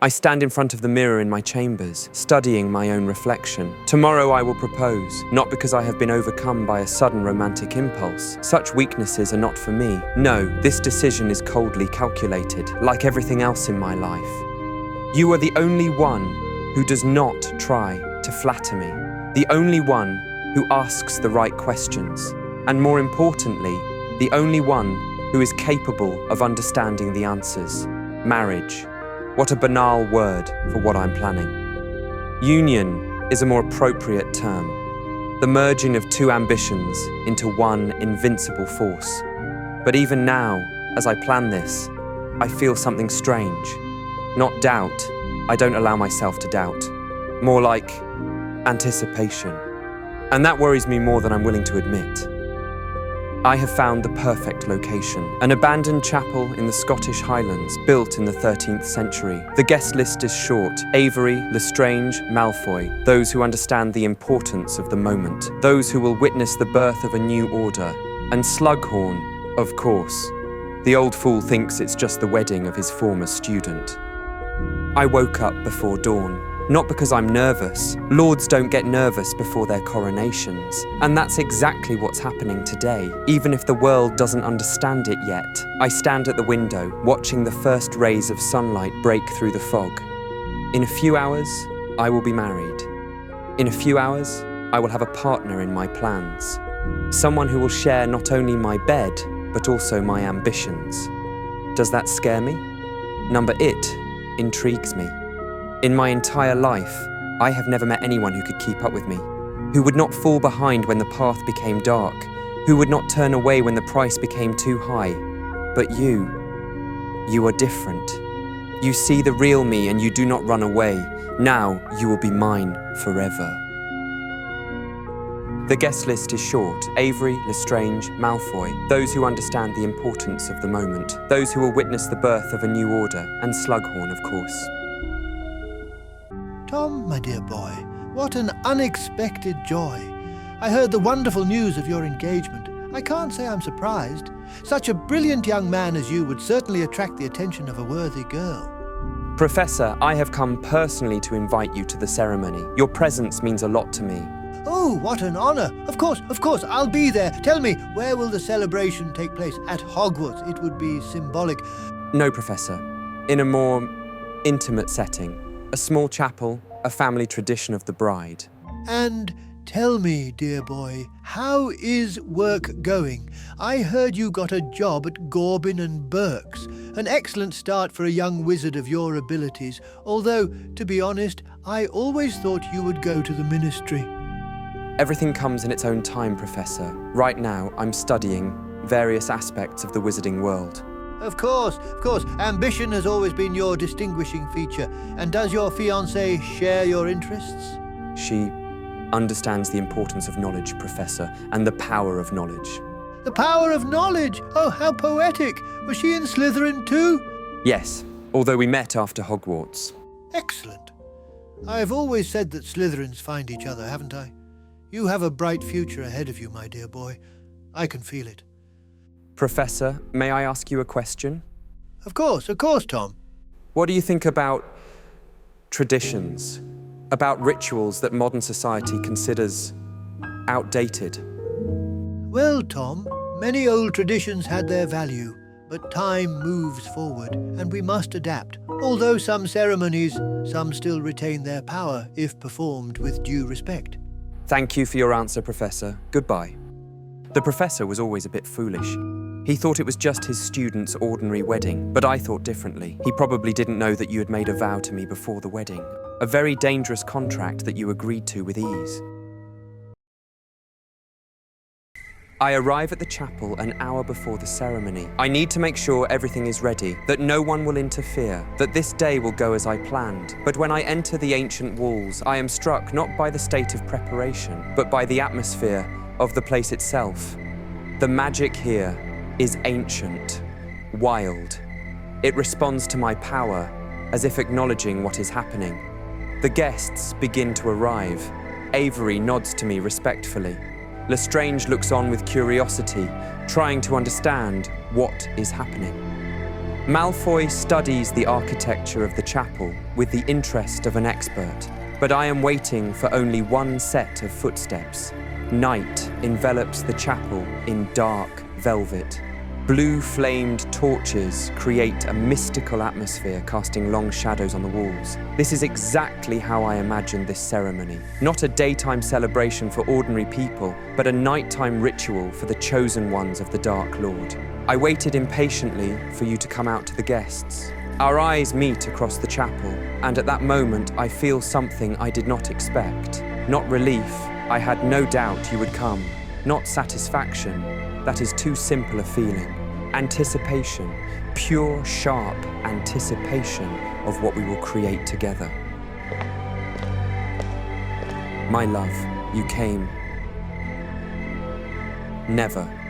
I stand in front of the mirror in my chambers, studying my own reflection. Tomorrow I will propose, not because I have been overcome by a sudden romantic impulse. Such weaknesses are not for me. No, this decision is coldly calculated, like everything else in my life. You are the only one who does not try to flatter me, the only one who asks the right questions, and more importantly, the only one who is capable of understanding the answers. Marriage. What a banal word for what I'm planning. Union is a more appropriate term. The merging of two ambitions into one invincible force. But even now, as I plan this, I feel something strange. Not doubt. I don't allow myself to doubt. More like anticipation. And that worries me more than I'm willing to admit. I have found the perfect location, an abandoned chapel in the Scottish Highlands, built in the 13th century. The guest list is short: Avery, Lestrange, Malfoy, those who understand the importance of the moment, those who will witness the birth of a new order, and Slughorn, of course. The old fool thinks it's just the wedding of his former student. I woke up before dawn. Not because I'm nervous. Lords don't get nervous before their coronations. And that's exactly what's happening today, even if the world doesn't understand it yet. I stand at the window, watching the first rays of sunlight break through the fog. In a few hours, I will be married. In a few hours, I will have a partner in my plans. Someone who will share not only my bed, but also my ambitions. Does that scare me? Number it intrigues me. In my entire life, I have never met anyone who could keep up with me, who would not fall behind when the path became dark, who would not turn away when the price became too high. But you are different. You see the real me and you do not run away. Now you will be mine forever. The guest list is short: Avery, Lestrange, Malfoy, those who understand the importance of the moment, those who will witness the birth of a new order, and Slughorn, of course. Tom, my dear boy, what an unexpected joy. I heard the wonderful news of your engagement. I can't say I'm surprised. Such a brilliant young man as you would certainly attract the attention of a worthy girl. Professor, I have come personally to invite you to the ceremony. Your presence means a lot to me. Oh, what an honor. Of course, I'll be there. Tell me, where will the celebration take place? At Hogwarts. It would be symbolic. No, Professor. In a more intimate setting. A small chapel, a family tradition of the bride. And tell me, dear boy, how is work going? I heard you got a job at Gorbin and Burke's. An excellent start for a young wizard of your abilities, although, to be honest, I always thought you would go to the ministry. Everything comes in its own time, Professor. Right now, I'm studying various aspects of the wizarding world. Of course. Ambition has always been your distinguishing feature. And does your fiancée share your interests? She understands the importance of knowledge, Professor, and the power of knowledge. The power of knowledge! Oh, how poetic! Was she in Slytherin too? Yes, although we met after Hogwarts. Excellent. I've always said that Slytherins find each other, haven't I? You have a bright future ahead of you, my dear boy. I can feel it. Professor, may I ask you a question? Of course, Tom. What do you think about traditions, about rituals that modern society considers outdated? Well, Tom, many old traditions had their value, but time moves forward and we must adapt. Although some ceremonies, some still retain their power if performed with due respect. Thank you for your answer, Professor. Goodbye. The professor was always a bit foolish. He thought it was just his student's ordinary wedding, but I thought differently. He probably didn't know that you had made a vow to me before the wedding. A very dangerous contract that you agreed to with ease. I arrive at the chapel an hour before the ceremony. I need to make sure everything is ready, that no one will interfere, that this day will go as I planned. But when I enter the ancient walls, I am struck not by the state of preparation, but by the atmosphere of the place itself. The magic here is ancient, wild. It responds to my power, as if acknowledging what is happening. The guests begin to arrive. Avery nods to me respectfully. Lestrange looks on with curiosity, trying to understand what is happening. Malfoy studies the architecture of the chapel with the interest of an expert, but I am waiting for only one set of footsteps. Night envelops the chapel in dark velvet. Blue-flamed torches create a mystical atmosphere, casting long shadows on the walls. This is exactly how I imagined this ceremony. Not a daytime celebration for ordinary people, but a nighttime ritual for the chosen ones of the Dark Lord. I waited impatiently for you to come out to the guests. Our eyes meet across the chapel, and at that moment I feel something I did not expect. Not relief, I had no doubt you would come. Not satisfaction, that is too simple a feeling. Anticipation, pure, sharp anticipation of what we will create together. My love, you came. Never